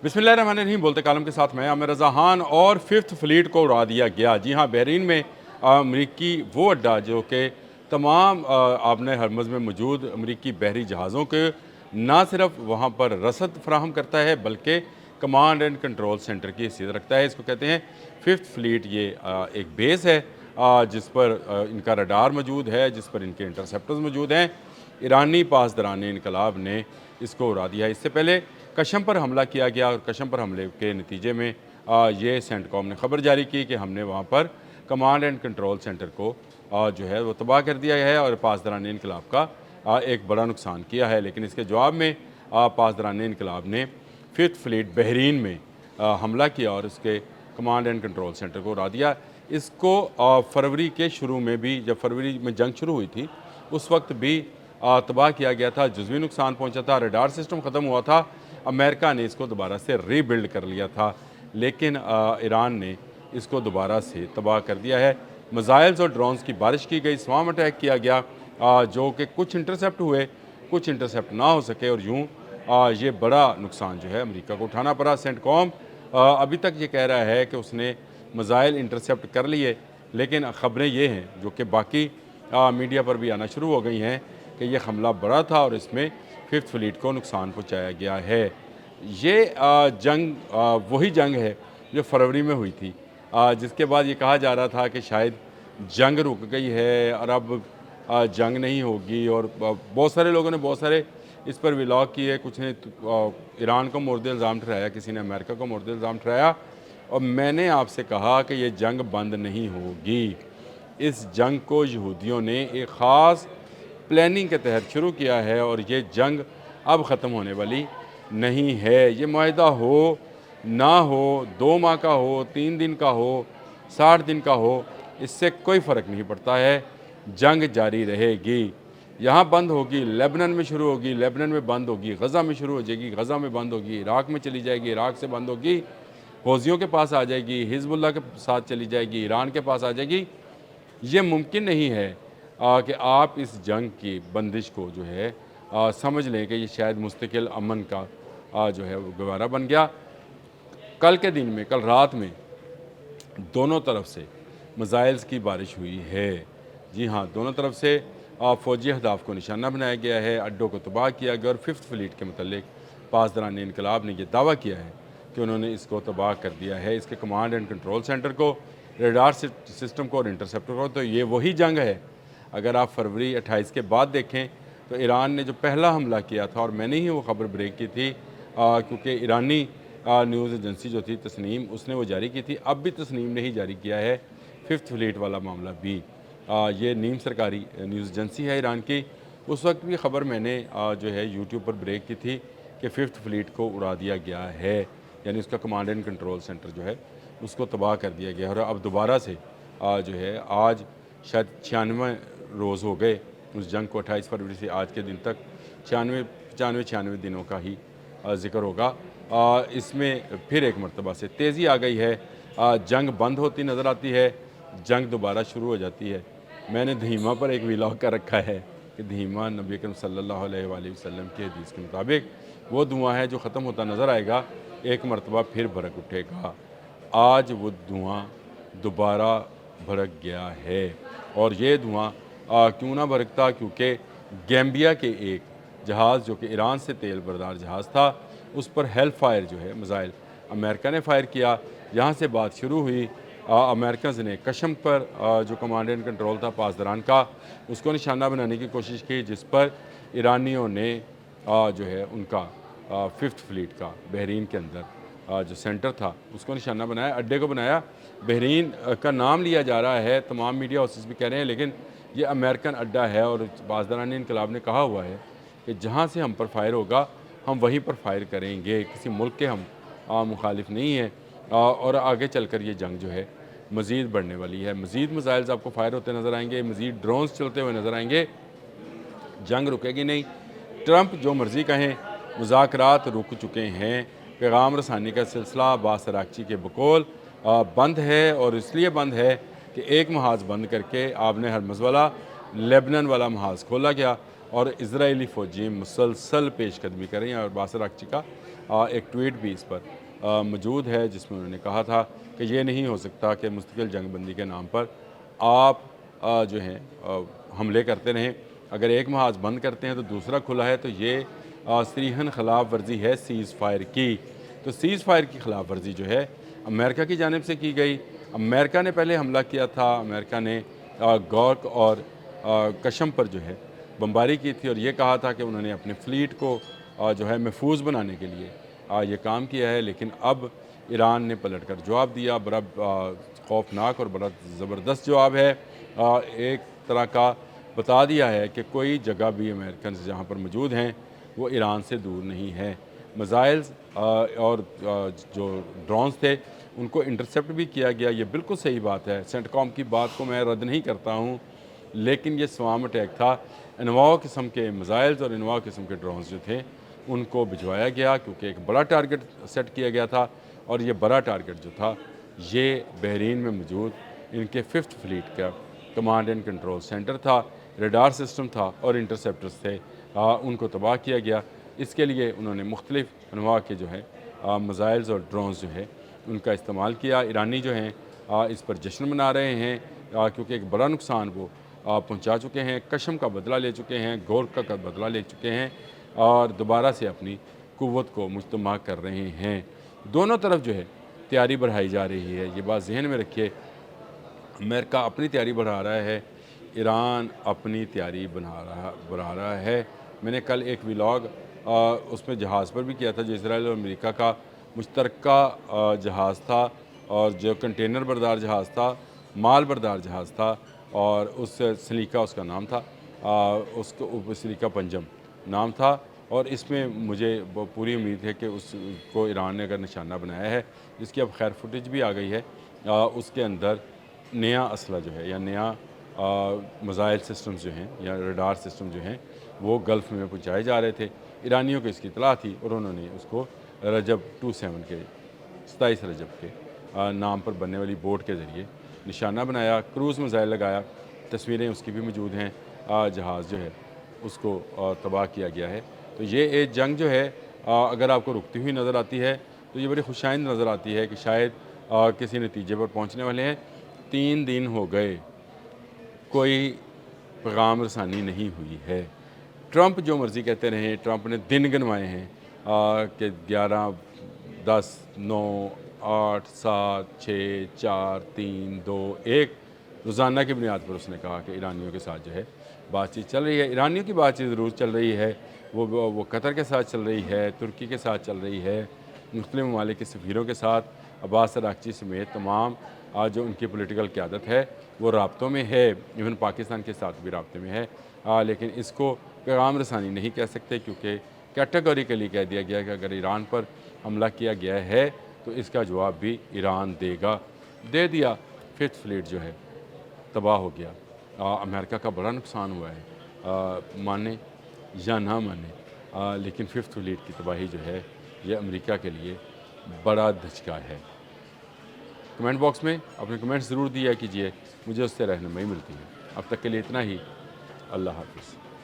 बिस्मिल्लाहिर्रहमानिर्रहीम। बोलते कालम के साथ मैं आमिर रज़ा खान। और फिफ्थ फ्लीट को उड़ा दिया गया। जी हाँ, बहरीन में अमरीकी वो अड्डा जो कि तमाम आबने हरमज़ में मौजूद अमरीकी बहरी जहाज़ों के ना सिर्फ वहाँ पर रसद फराहम करता है बल्कि कमांड एंड कंट्रोल सेंटर की हैसियत रखता है। इसको कहते हैं फिफ्थ फ्लीट। ये एक बेस है जिस पर इनका रडार मौजूद है, जिस पर इनके इंटरसेप्टर्स मौजूद हैं। ईरानी पासदारान इनकलाब ने इसको उड़ा दिया। इससे पहले कशम पर हमला किया गया और कशम पर हमले के नतीजे में ये सेंटकॉम ने खबर जारी की कि हमने वहाँ पर कमांड एंड कंट्रोल सेंटर को जो है वो तबाह कर दिया है और पासदारान इनकलाब का एक बड़ा नुकसान किया है। लेकिन इसके जवाब में पासदारान इनकलाब ने फिफ्थ फ्लीट बहरीन में हमला किया और उसके कमांड एंड कंट्रोल सेंटर को उड़ा दिया। इसको फरवरी के शुरू में भी, जब फरवरी में जंग शुरू हुई थी, उस वक्त भी तबाह किया गया था, जुज़वी नुकसान पहुंचा था, रडार सिस्टम ख़त्म हुआ था। अमेरिका ने इसको दोबारा से रीबिल्ड कर लिया था, लेकिन ईरान ने इसको दोबारा से तबाह कर दिया है। मिसाइल्स और ड्रोन्स की बारिश की गई, स्वाम अटैक किया गया, जो कि कुछ इंटरसेप्ट हुए, कुछ इंटरसेप्ट ना हो सके और यूँ ये बड़ा नुकसान जो है अमेरिका को उठाना पड़ा। सेंटकॉम अभी तक ये कह रहा है कि उसने मिसाइल इंटरसेप्ट कर लिए, लेकिन ख़बरें ये हैं जो कि बाकी मीडिया पर भी आना शुरू हो गई हैं कि यह हमला बड़ा था और इसमें फिफ्थ फ्लीट को नुकसान पहुंचाया गया है। ये जंग वही जंग है जो फरवरी में हुई थी, जिसके बाद ये कहा जा रहा था कि शायद जंग रुक गई है और अब जंग नहीं होगी। और बहुत सारे लोगों ने बहुत सारे इस पर व्लॉग किए, कुछ ने ईरान को मोर्द इल्ज़ाम ठहराया, किसी ने अमेरिका को मोर्द इल्ज़ाम ठहराया। और मैंने आपसे कहा कि ये जंग बंद नहीं होगी। इस जंग को यहूदियों ने एक ख़ास प्लानिंग के तहत शुरू किया है और ये जंग अब ख़त्म होने वाली नहीं है। ये मुआहिदा हो ना हो, 2 माह का हो, 3 दिन का हो, 60 दिन का हो, इससे कोई फ़र्क नहीं पड़ता है। जंग जारी रहेगी। यहाँ बंद होगी, लेबनान में शुरू होगी, लेबनान में बंद होगी, गज़ा में शुरू हो जाएगी, गज़ा में बंद होगी, इराक़ में चली जाएगी, इराक़ से बंद होगी, हौज़ियों के पास आ जाएगी, हिज़्बुल्लाह के साथ चली जाएगी, ईरान के पास आ जाएगी। ये मुमकिन नहीं है कि आप इस जंग की बंदिश को जो है समझ लें कि ये शायद मुस्तकिल अमन का जो है वो गवारा बन गया। कल के दिन में, कल रात में दोनों तरफ से मिसाइल्स की बारिश हुई है। जी हाँ, दोनों तरफ से फ़ौजी अहदाफ को निशाना बनाया गया है, अड्डों को तबाह किया गया। और फिफ्थ फ्लीट के मतलब पासदारान इनकलाब ने यह दावा किया है कि उन्होंने इसको तबाह कर दिया है, इसके कमांड एंड कंट्रोल सेंटर को, रडार सिस्टम को और इंटरसेप्टर को। तो ये वही जंग है। अगर आप फरवरी 28 के बाद देखें तो ईरान ने जो पहला हमला किया था, और मैंने ही वो ख़बर ब्रेक की थी क्योंकि ईरानी न्यूज़ एजेंसी जो थी तस्नीम, उसने वो जारी की थी। अब भी तस्नीम ने ही जारी किया है फिफ्थ फ्लीट वाला मामला भी। ये नीम सरकारी न्यूज़ एजेंसी है ईरान की। उस वक्त भी ख़बर मैंने जो है यूट्यूब पर ब्रेक की थी कि फिफ्थ फ्लीट को उड़ा दिया गया है, यानी उसका कमांड एंड कंट्रोल सेंटर जो है उसको तबाह कर दिया गया। और अब दोबारा से जो है आज शायद 96 रोज़ हो गए उस जंग को। 28 फरवरी से आज के दिन तक 96 दिनों का ही ज़िक्र होगा। इसमें फिर एक मरतबा से तेज़ी आ गई है। जंग बंद होती नज़र आती है, जंग दोबारा शुरू हो जाती है। मैंने धीमा पर एक व्लॉग कर रखा है कि धीमा नबी अकरम सल्लल्लाहु अलैहि वसल्लम की हदीस के मुताबिक वो धुआं है जो ख़त्म होता नज़र आएगा, एक मरतबा फिर भड़क उठेगा। आज वो धुआं दोबारा भड़क गया है। और ये धुआं क्यों ना भड़कता, क्योंकि गैम्बिया के एक जहाज़ जो कि ईरान से तेल बरदार जहाज़ था, उस पर हेल फायर जो है मिसाइल अमेरिका ने फ़ायर किया। यहाँ से बात शुरू हुई। अमेरिकन ने कशम पर जो कमांड एंड कंट्रोल था पासदारान का, उसको निशाना बनाने की कोशिश की, जिस पर ईरानियों ने जो है उनका फिफ्थ फ्लीट का बहरीन के अंदर जो सेंटर था उसको निशाना बनाया, अड्डे को बनाया। बहरीन का नाम लिया जा रहा है, तमाम मीडिया हाउसेस भी कह रहे हैं, लेकिन ये अमेरिकन अड्डा है। और पासदारान इनकलाब ने कहा हुआ है कि जहाँ से हम पर फायर होगा हम वहीं पर फायर करेंगे, किसी मुल्क के हम मुखालिफ नहीं हैं। और आगे चलकर ये जंग जो है मज़ीद बढ़ने वाली है। मज़ीद मिसाइल्स आपको फायर होते नज़र आएंगे, मज़ीद ड्रोन्स चलते हुए नज़र आएंगे। जंग रुकेगी नहीं। ट्रंप जो मर्ज़ी कहें, मुज़ाकरात रुक चुके हैं। पैगाम रसानी का सिलसिला अब्बास अराग़ची के बकौल बंद है, और इसलिए बंद है कि एक महाज़ बंद करके आबने हरमज़ वाला लेबनान वाला महाज़ खोला गया और इजरायली फ़ौजी मुसलसल पेशकदमी कर रही हैं। और अब्बास अराग़ची का ایک ٹویٹ بھی اس پر موجود ہے جس میں انہوں نے کہا تھا کہ یہ نہیں ہو سکتا کہ مستقل جنگ بندی کے نام پر آپ جو ہیں حملے کرتے رہیں. اگر ایک محاذ بند کرتے ہیں تو دوسرا کھلا ہے, تو یہ صریحاً خلاف ورزی ہے سیز فائر کی. تو سیز فائر کی خلاف ورزی جو ہے امریکہ کی جانب سے کی گئی. امریکہ نے پہلے حملہ کیا تھا, امریکہ نے گورک اور کشم پر جو ہے بمباری کی تھی, اور یہ کہا تھا کہ انہوں نے اپنے فلیٹ کو جو ہے محفوظ بنانے کے لیے یہ کام کیا ہے. لیکن اب ایران نے پلٹ کر جواب دیا, بڑا خوفناک اور بڑا زبردست جواب ہے. ایک طرح کا بتا دیا ہے کہ کوئی جگہ بھی امریکنز جہاں پر موجود ہیں وہ ایران سے دور نہیں ہے. میزائلز اور جو ڈرونز تھے ان کو انٹرسیپٹ بھی کیا گیا. یہ بالکل صحیح بات ہے, سینٹ کام کی بات کو میں رد نہیں کرتا ہوں, لیکن یہ سوام اٹیک تھا. انواع قسم کے میزائلز اور انواع قسم کے ڈرونز جو تھے ان کو بھجوایا گیا کیونکہ ایک بڑا ٹارگٹ سیٹ کیا گیا تھا, اور یہ بڑا ٹارگٹ جو تھا یہ بحرین میں موجود ان کے 5th فلیٹ کا کمانڈ اینڈ کنٹرول سینٹر تھا, ریڈار سسٹم تھا اور انٹرسیپٹرز تھے. ان کو تباہ کیا گیا. اس کے لیے انہوں نے مختلف انواع کے جو ہے میزائلز اور ڈرونز جو ہے ان کا استعمال کیا. ایرانی جو ہیں اس پر جشن منا رہے ہیں کیونکہ ایک بڑا نقصان وہ پہنچا چکے ہیں. کشم کا بدلہ لے چکے ہیں, گورکا کا بدلہ لے چکے ہیں, اور دوبارہ سے اپنی قوت کو مجتمع کر رہے ہیں. دونوں طرف جو ہے تیاری بڑھائی جا رہی ہے. یہ بات ذہن میں رکھیے, امریکہ اپنی تیاری بڑھا رہا ہے, ایران اپنی تیاری بڑھا رہا ہے. میں نے کل ایک ولاگ اس میں جہاز پر بھی کیا تھا جو اسرائیل اور امریکہ کا مشترکہ جہاز تھا, اور جو کنٹینر بردار جہاز تھا, مال بردار جہاز تھا, اور اس سلیقہ اس کا نام تھا, اس کو سلیقہ پنجم نام تھا. اور اس میں مجھے پوری امید ہے کہ اس کو ایران نے اگر نشانہ بنایا ہے, جس کی اب خیر فوٹیج بھی آ گئی ہے, اس کے اندر نیا اسلحہ جو ہے یا نیا میزائل سسٹمز جو ہیں یا ریڈار سسٹم جو ہیں وہ گلف میں پہنچائے جا رہے تھے. ایرانیوں کو اس کی اطلاع تھی اور انہوں نے اس کو رجب 27 کے 27 رجب کے نام پر بننے والی بوٹ کے ذریعے نشانہ بنایا, کروز میزائل لگایا. تصویریں اس کی بھی موجود ہیں, جہاز جو ہے اس کو تباہ کیا گیا ہے. تو یہ ایک جنگ جو ہے اگر آپ کو رکتی ہوئی نظر آتی ہے تو یہ بڑی خوشائند نظر آتی ہے کہ شاید کسی نتیجے پر پہنچنے والے ہیں. 3 دن ہو گئے, کوئی پیغام رسانی نہیں ہوئی ہے. ٹرمپ جو مرضی کہتے رہے, ٹرمپ نے دن گنوائے ہیں کہ 11 10 9 8 7 6 4 3 2 1 روزانہ کی بنیاد پر اس نے کہا کہ ایرانیوں کے ساتھ جو ہے بات چیت چل رہی ہے. ایرانیوں کی بات چیت ضرور چل رہی ہے, وہ قطر کے ساتھ چل رہی ہے, ترکی کے ساتھ چل رہی ہے, مختلف ممالک کے سفیروں کے ساتھ, عباس اراغچی سمیت تمام جو ان کی پولیٹیکل قیادت ہے وہ رابطوں میں ہے, ایون پاکستان کے ساتھ بھی رابطے میں ہے. لیکن اس کو پیغام رسانی نہیں کہہ سکتے کیونکہ کیٹیگوریکلی کہہ دیا گیا کہ اگر ایران پر حملہ کیا گیا ہے تو اس کا جواب بھی ایران دے گا. دے دیا, 5th فلیٹ جو ہے تباہ ہو گیا. امریکہ کا بڑا نقصان ہوا ہے, مانے یا نہ مانے, لیکن 5th فلیٹ کی تباہی جو ہے یہ امریکہ کے لیے بڑا دھچکا ہے. کمنٹ باکس میں اپنے کمنٹس ضرور دیا کیجیے, مجھے اس سے رہنمائی ملتی ہے. اب تک کے لیے اتنا ہی. اللہ حافظ.